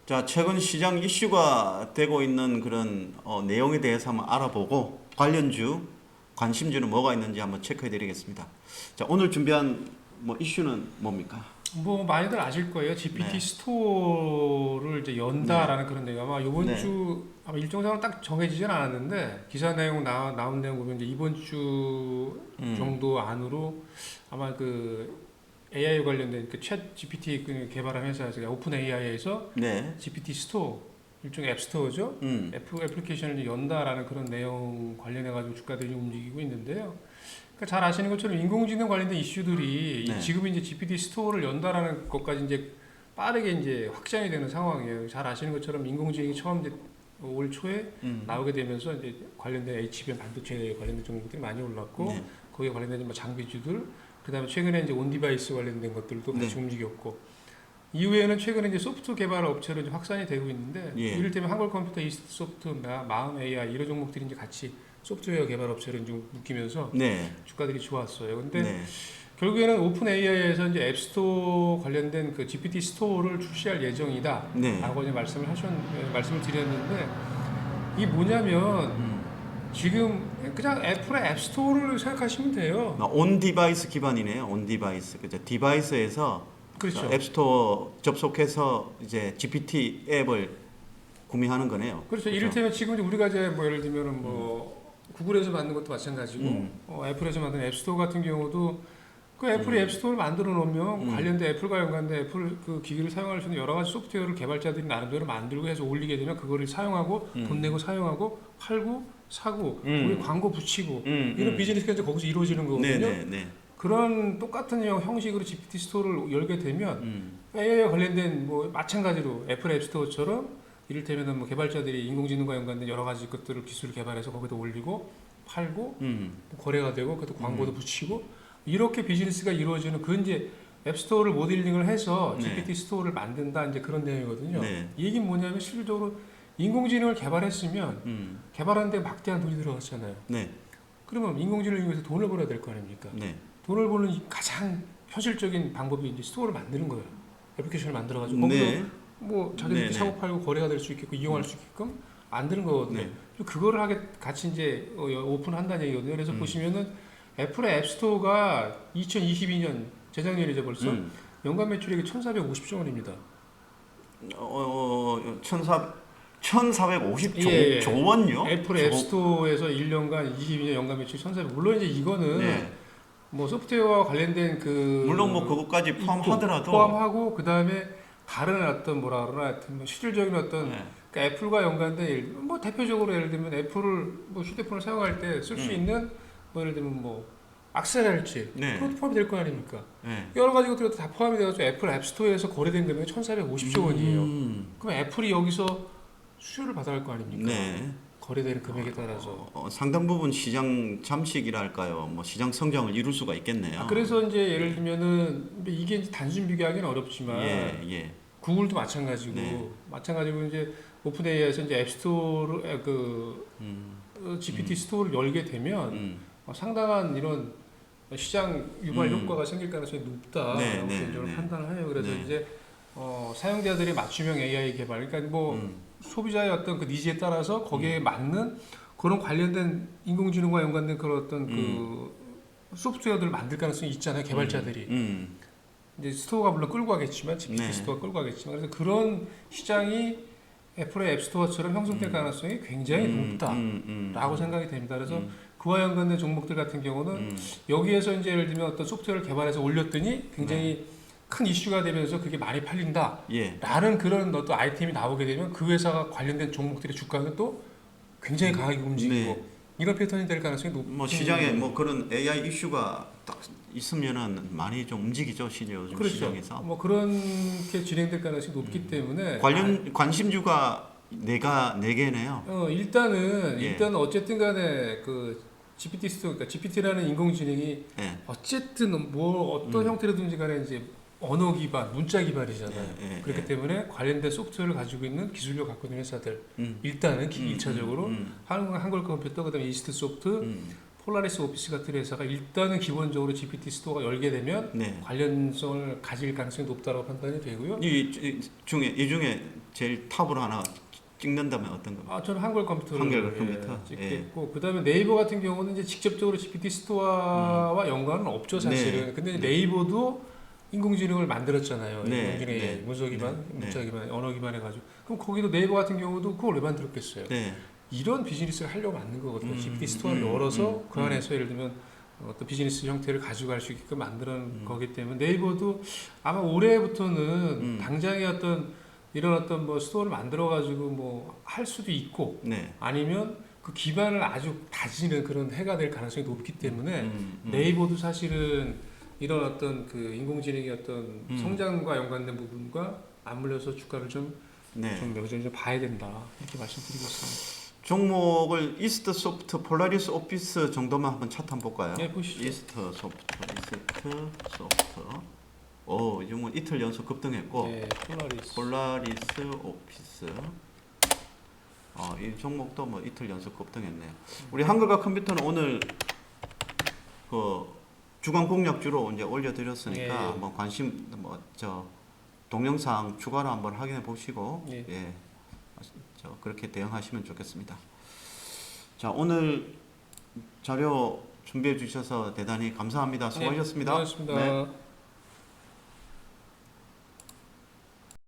자, 최근 시장 이슈가 되고 있는 그런 내용에 대해서 한번 알아보고 관련주, 관심주는 뭐가 있는지 한번 체크해 드리겠습니다. 자, 오늘 준비한 뭐 이슈는 뭡니까? 뭐 많이들 아실 거예요. GPT 네. 스토어를 이제 연다라는 그런 내용 아마 이번 네. 주 아마 일정상으로 딱 정해지진 않았는데 기사 내용 나온 내용 보면 이제 이번 주 정도 안으로 아마 그 AI 관련된 그 챗 GPT 그 개발한 회사에서 오픈 AI에서 네. GPT 스토어 일종의 앱 스토어죠. 애플리케이션을 이제 연다라는 그런 내용 관련해 가지고 주가들이 움직이고 있는데요. 그러니까 잘 아시는 것처럼 인공지능 관련된 이슈들이 네. 지금 이제 GPT 스토어를 연다라는 것까지 이제 빠르게 이제 확장이 되는 상황이에요. 잘 아시는 것처럼 인공지능이 처음 이제 올 초에 나오게 되면서 이제 관련된 HBM 반도체 관련된 종목들이 많이 올랐고 네. 거기에 관련된 뭐 장비주들 그다음에 최근에 이제 온 디바이스 관련된 것들도 같이 네. 움직였고 이후에는 최근에 이제 소프트 개발 업체로 이제 확산이 되고 있는데 예. 이를테면 한국컴퓨터, 이스트소프트, 마음 AI 이런 종목들이 이제 같이 소프트웨어 개발 업체로 이제 묶이면서 네. 주가들이 좋았어요. 근데 네. 결국에는 오픈 AI에서 이제 앱스토어 관련된 그 GPT 스토어를 출시할 예정이다. 네. 라고 이제 말씀을 드렸는데 이게 뭐냐면 지금 그냥 애플의 앱스토어를 생각하시면 돼요. 온 디바이스 기반이네요. 온 디바이스. 그죠? 디바이스에서 그렇죠. 앱스토어 접속해서 이제 GPT 앱을 구매하는 거네요. 그렇죠. 이를테면 지금 이제 우리가 이제 뭐 예를 들면은 뭐 구글에서 만든 것도 마찬가지고 애플에서 만든 앱스토어 같은 경우도 그 애플이 앱스토어를 만들어 놓으면 관련된 애플과 연관된 애플 그 기기를 사용할 수 있는 여러 가지 소프트웨어를 개발자들이 나름대로 만들고 해서 올리게 되면 그거를 사용하고 돈 내고 사용하고 팔고 사고 우리 광고 붙이고 이런 비즈니스가 이제 거기서 이루어지는 거거든요. 네네네. 그런 똑같은 형식으로 GPT 스토어를 열게 되면 AI와 관련된 뭐 마찬가지로 애플 앱스토어처럼 이를테면은 뭐 개발자들이 인공지능과 연관된 여러 가지 것들을 기술을 개발해서 거기다 올리고 팔고 뭐 거래가 되고 그것도 광고도 붙이고 이렇게 비즈니스가 이루어지는 그 이제 앱스토어를 모델링을 해서 네. GPT 스토어를 만든다 이제 그런 내용이거든요. 네. 이 얘기는 뭐냐면 실질적으로 인공지능을 개발했으면 개발하는데 막대한 돈이 들어갔잖아요. 네. 그러면 인공지능을 위해서 돈을 벌어야 될 거 아닙니까? 네. 돈을 버는 가장 현실적인 방법이 이제 스토어를 만드는 거예요. 애플리케이션을 만들어가지고 거기서 네. 뭐 자기들이 네, 네. 사고 팔고 거래가 될 수 있게끔 이용할 수 있게끔 만드는 거거든요. 네. 그거를 하게 같이 이제 오픈한다는 얘기거든요. 그래서 보시면은 애플의 앱스토어가 2022년 재작년이죠 벌써 연간 매출액이 1,450조 원입니다. 1450조 예. 조 원요? 애플 앱스토어에서 1년간 22년 연간 매출 1,400. 물론 이제 이거는 네. 뭐 소프트웨어와 관련된 그 물론 뭐 그것까지 포함하더라도 포함하고 그 다음에 다른 어떤 뭐라 그러나 하여튼 뭐 실질적인 어떤 네. 그러니까 애플과 연관된 뭐 대표적으로 예를 들면 애플을 뭐 휴대폰을 사용할 때 쓸 수 있는 뭐 예를 들면 뭐 악세사리칠 네. 그것도 포함이 될 거 아닙니까? 네. 여러 가지 것들이 다 포함이 돼가지고 애플 앱스토어에서 거래된 금액이 1,450조 원이에요. 그럼 애플이 여기서 수수료를 받아야 할 거 아닙니까? 네. 거래되는 금액에 따라서. 상당 부분 시장 잠식이랄까요? 뭐 시장 성장을 이룰 수가 있겠네요. 그래서 이제 예를 들면은 이게 이제 단순 비교하기는 어렵지만 예. 구글도 마찬가지고 네. 마찬가지로 이제 오픈 AI에서 이제 앱스토어를 GPT 스토어를 열게 되면 상당한 이런 시장 유발 효과가 생길 가능성이 높다라고 개인적으로 판단을 해요. 그래서 이제 사용자들의 맞춤형 AI 개발, 그러니까 뭐 소비자의 어떤 그 니즈에 따라서 거기에 맞는 그런 관련된 인공지능과 연관된 그런 어떤 그 소프트웨어들을 만들 가능성이 있잖아요, 개발자들이. 이제 스토어가 물론 끌고 가겠지만, GPT 네. 스토어가 끌고 가겠지만, 그래서 그런 시장이 애플의 앱스토어처럼 형성될 가능성이 굉장히 높다라고 생각이 됩니다. 그래서 그와 연관된 종목들 같은 경우는 여기에서 이제 예를 들면 어떤 소프트웨어를 개발해서 올렸더니 굉장히 큰 이슈가 되면서 그게 많이 팔린다. 예. 라는 그런 어떤 아이템이 나오게 되면 그 회사가 관련된 종목들의 주가는 또 굉장히 강하게 움직이고 네. 이런 패턴이 될 가능성이 높은 뭐 시장에 뭐 그런 AI 이슈가 딱 있으면은 많이 좀 움직이죠, 요즘 그렇죠. 시장에서. 뭐 그렇게 진행될 가능성이 높기 때문에 관련 관심주가 네 개네요. 일단은 예. 일단 어쨌든 간에 그 GPT 스토어, 그러니까 GPT라는 인공지능이 예. 어쨌든 뭐 어떤 형태로든지 간에 이제 언어 기반, 문자 기반이잖아요. 예. 그렇기 때문에 관련된 소프트웨어를 가지고 있는 기술력 갖고 있는 회사들 일단은 1차적으로 한국컴퓨터, 그다음에 이스트소프트, 폴라리스 오피스 같은 회사가 일단은 기본적으로 GPT 스토어가 열게 되면 네. 관련성을 가질 가능성이 높다고 판단이 되고요. 이 중에 제일 탑으로 하나 찍는다면 어떤 겁니까? 저는 한글 컴퓨터를 한글 컴퓨터? 찍겠고 그다음에 네이버 같은 경우는 이제 직접적으로 GPT 스토어와 연관은 없죠 사실은. 네. 근데 이제 네이버도 인공지능을 만들었잖아요. 네. 인공지능의 네. 문서 기반, 네. 문자 기반, 언어 기반 해가지고 그럼 거기도 네이버 같은 경우도 그걸 왜 만들었겠어요? 네. 이런 비즈니스를 하려고 만든 거거든요. GPT 스토어를 열어서 그 안에서 예를 들면 어떤 비즈니스 형태를 가져갈 수 있게끔 만드는 거기 때문에 네이버도 아마 올해부터는 당장의 어떤 이런 어떤 뭐 스토어를 만들어 가지고 뭐 할 수도 있고 네. 아니면 그 기반을 아주 다지는 그런 해가 될 가능성이 높기 때문에 네이버도 사실은 이런 어떤 그 인공지능의 어떤 성장과 연관된 부분과 맞물려서 주가를 좀 여전히 좀 봐야 된다 이렇게 말씀드리겠습니다. 종목을 이스트 소프트, 폴라리스 오피스 정도만 한번 차트 한번 볼까요? 네, 보시죠. 이스트 소프트. 오, 이 종목 이틀 연속 급등했고. 네, 폴라리스 오피스. 이 종목도 뭐 이틀 연속 급등했네요. 우리 한글과 컴퓨터는 오늘 그 주간 공략주로 이제 올려드렸으니까 예. 뭐 관심 동영상 추가로 한번 확인해 보시고 예. 그렇게 대응하시면 좋겠습니다. 자, 오늘 자료 준비해 주셔서 대단히 감사합니다. 수고하셨습니다. 네, 고맙습니다. 네.